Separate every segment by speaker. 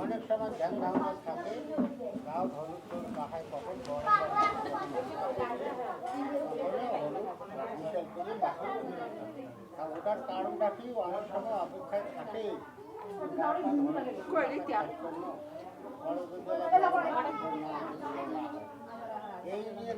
Speaker 1: অনেক সময় ধ্যান ধারণা থাকে, গাও হলুদ মাথায় কখন ওটার কারণটা কি অনেক সময় অপেক্ষায় থাকে এই নিয়ে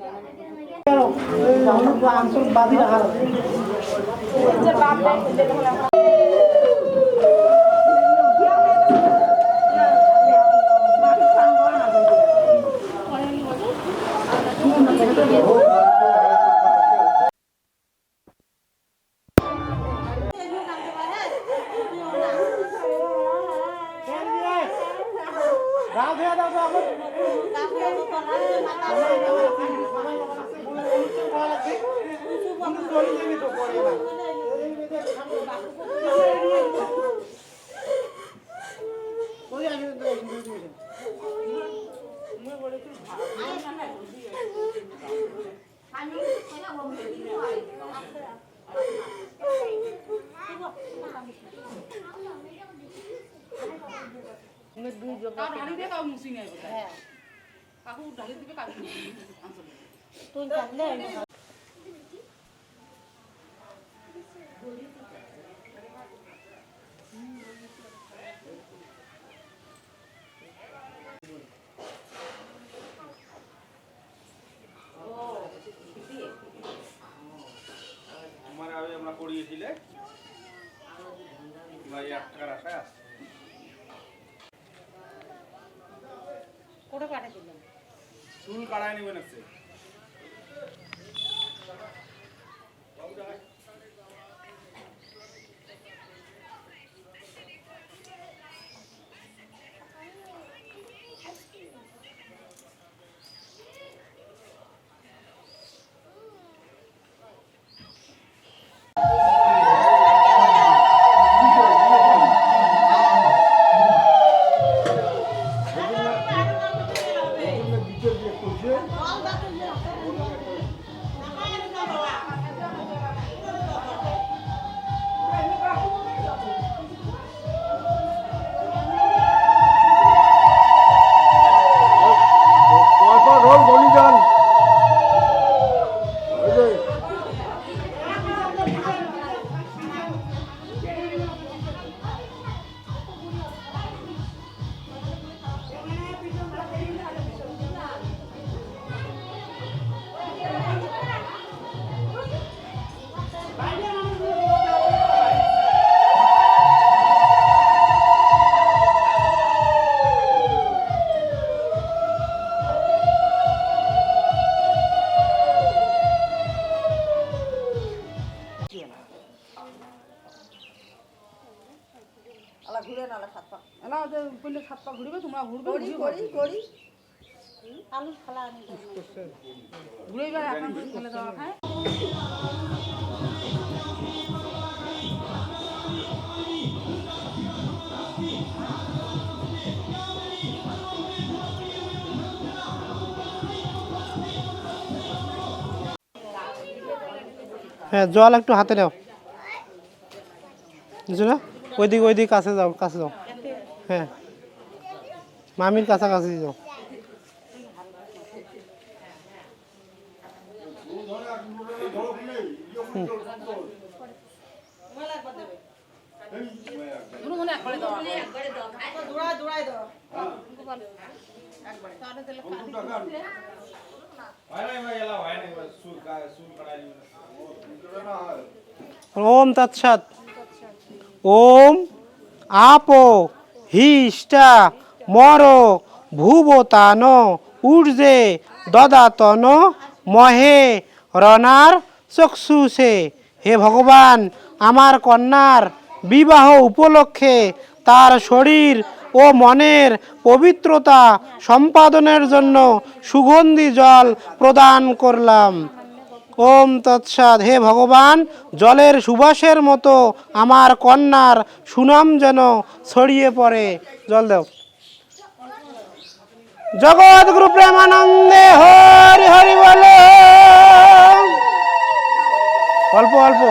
Speaker 1: আমরা করিয়েছিলে ভাই 1 টাকার আশায় আছে কোটা কাটা দিলাম চুল কাটায় নেবেন আছে
Speaker 2: হ্যাঁ জল একটু হাতে নাও বুঝছো না ওইদিক কাছে যাও হ্যাঁ মামির কাছাকাছি যাও ওম তৎসৎ ওম আপো হিষ্টা মর ভুবতান ঊর্জে দদাতন মহে রণার চক্ষুষে। হে ভগবান, আমার কন্যার বিবাহ উপলক্ষে তার শরীর ও মনের পবিত্রতা সম্পাদনের জন্য সুগন্ধি জল প্রদান করলাম। ওম তৎসৎ। হে ভগবান, জলের সুবাসের মতো আমার কন্যার সুনাম যেন ছড়িয়ে পড়ে। জল দাও। জগৎগুরু প্রেমানন্দে হরি হরি বলো। অল্প অল্প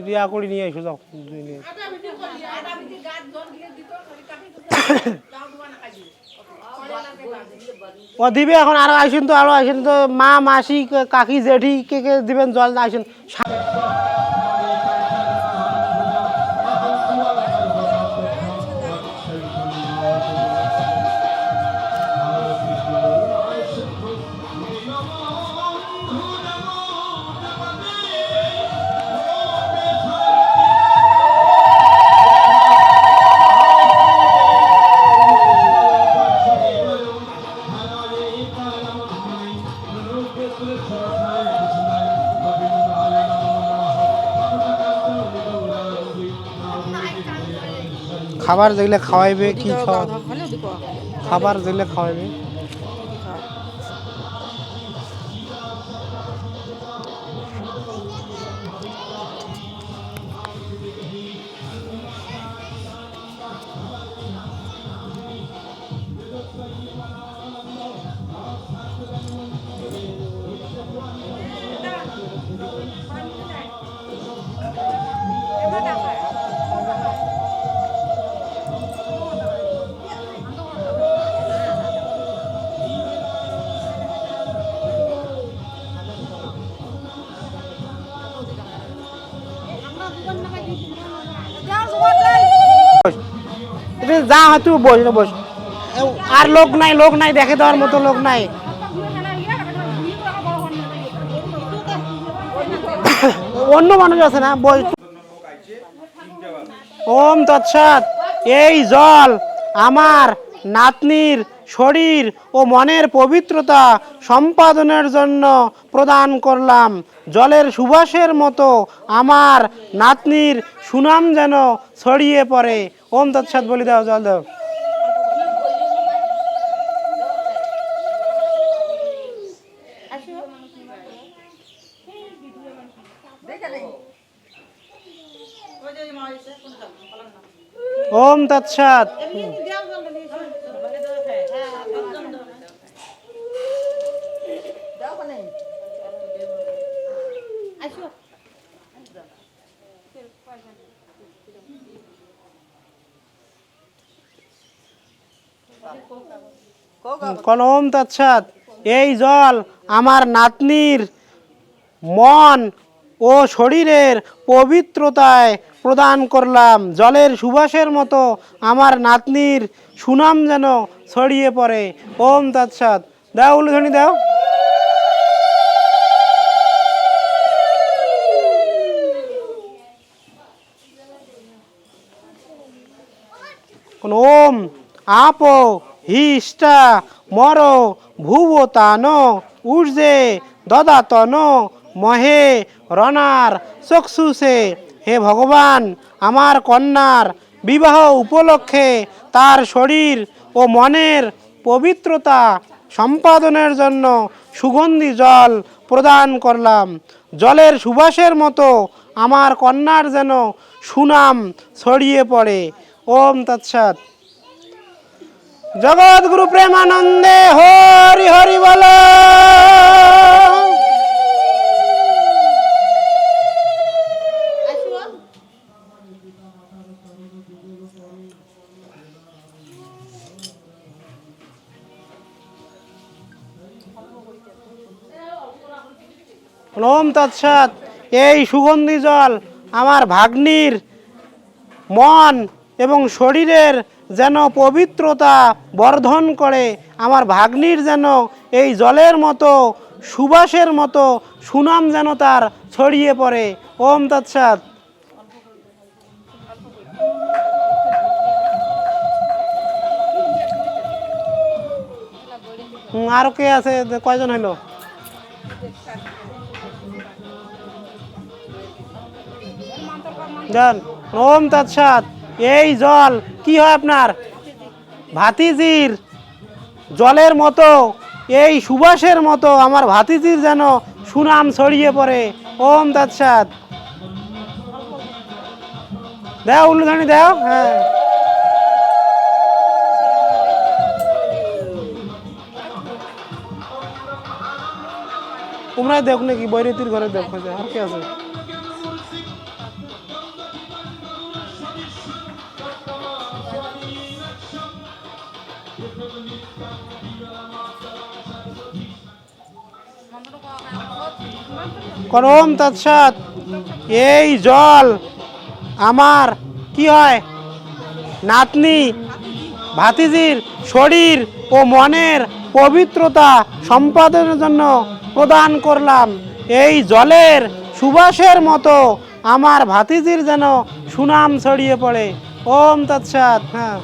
Speaker 2: রিয়া করে নিয়ে এসো যাও নিয়ে এসো। ও দিবে এখন আরো আইসেন তো আরো আইসেন তো মা মাসি কাকি জেঠি কে কে দিবেন জল না আইসেন খাবার যেগুলো খাওয়াইবে কি খাবার যেগুলো খাওয়াইবে যা হয় তুই বস বস আর লোক নাই দেখে দেওয়ার মতো লোক নাই অন্য মানুষ আছে না বস ওম তৎসৎ এই জল আমার নাতনির শরীর ও মনের পবিত্রতা সম্পাদনের জন্য প্রদান করলাম জলের সুবাসের মতো আমার নাতনির সুনাম যেন ছড়িয়ে পড়ে ওম তৎসৎ বলি দাও জল দাও ওম তৎসৎ কোন ওম তৎসৎ এই জল আমার নাতনির মন ও শরীরের পবিত্রতায় প্রদান করলাম জলের সুবাসের মতো আমার নাতনির সুনাম যেন ছড়িয়ে পড়ে ওম তৎসৎ দাও উলুধ্বনি দাও কোন ওম আপো হিষ্টা মর ভুবতান ঊর্জে দদাতন মহে রনার চক্ষুষে হে ভগবান আমার কন্যার বিবাহ উপলক্ষে তার শরীর ও মনের পবিত্রতা সম্পাদনের জন্য সুগন্ধি জল প্রদান করলাম জলের সুবাসের মতো আমার কন্যার যেন সুনাম ছড়িয়ে পড়ে ওম তৎসৎ জগৎগুরু প্রেমানন্দে হরি হরি বল ওম তৎসৎ এই সুগন্ধি জল আমার ভাগ্নির মন এবং শরীরের যেন পবিত্রতা বর্ধন করে আমার ভাগ্নির যেন এই জলের মতো সুবাসের মতো সুনাম যেন তার ছড়িয়ে পড়ে ওম তৎসৎ আর কে আছে কয়জন হইল জান ওম তৎসৎ এই জল কি হয় আপনার ভাতিজির জলের মতো এই সুবাসের মতো আমার ভাতিজির যেন সুনাম ছড়িয়ে পড়ে ওম তৎসৎ দাও উলুধ্বনি দাও হ্যাঁ তোমরাই দেখ নাকি বৈরতির ঘরে দেখো আর কি আছে করম তৎসৎ। এই জল আমার কি হয়, নাতনি ভাতিজির শরীর ও মনের পবিত্রতা সম্পাদনের জন্য প্রদান করলাম। এই জলের সুবাসের মতো আমার ভাতিজির যেন সুনাম ছড়িয়ে পড়ে। ওম তৎসৎ। হ্যাঁ,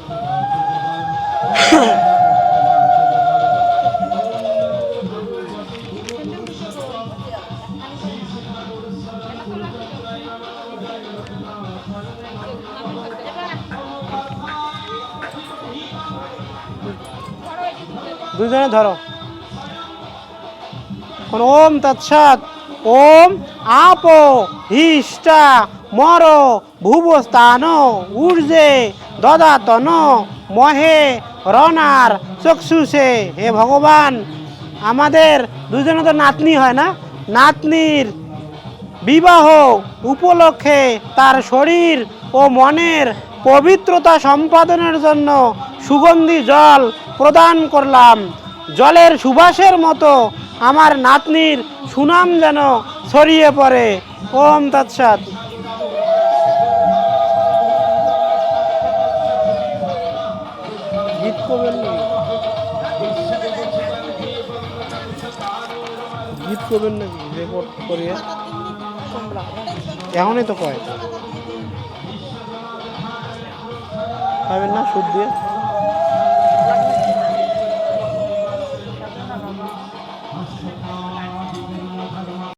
Speaker 2: দুজনে ধরো। ওম তৎসৎ। ওম আপো হিষ্টা মর ভুবস্থান ঊর্জে দদাতন মহে রনার চক্ষুষে। হে ভগবান, আমাদের দুজনে তো নাতনি হয় না, নাতনির বিবাহ উপলক্ষে তার শরীর ও মনের পবিত্রতা সম্পাদনের জন্য সুগন্ধি জল প্রদান করলাম। জলের সুবাসের মতো আমার নাতনির সুনাম যেন ছড়িয়ে পড়ে। ওম তৎসৎ। গীত করবেন নাকি? গীত করবেন নাকি রেকর্ড করিয়ে? এখনই তো কয় পাবেন না সুদ দিয়ে।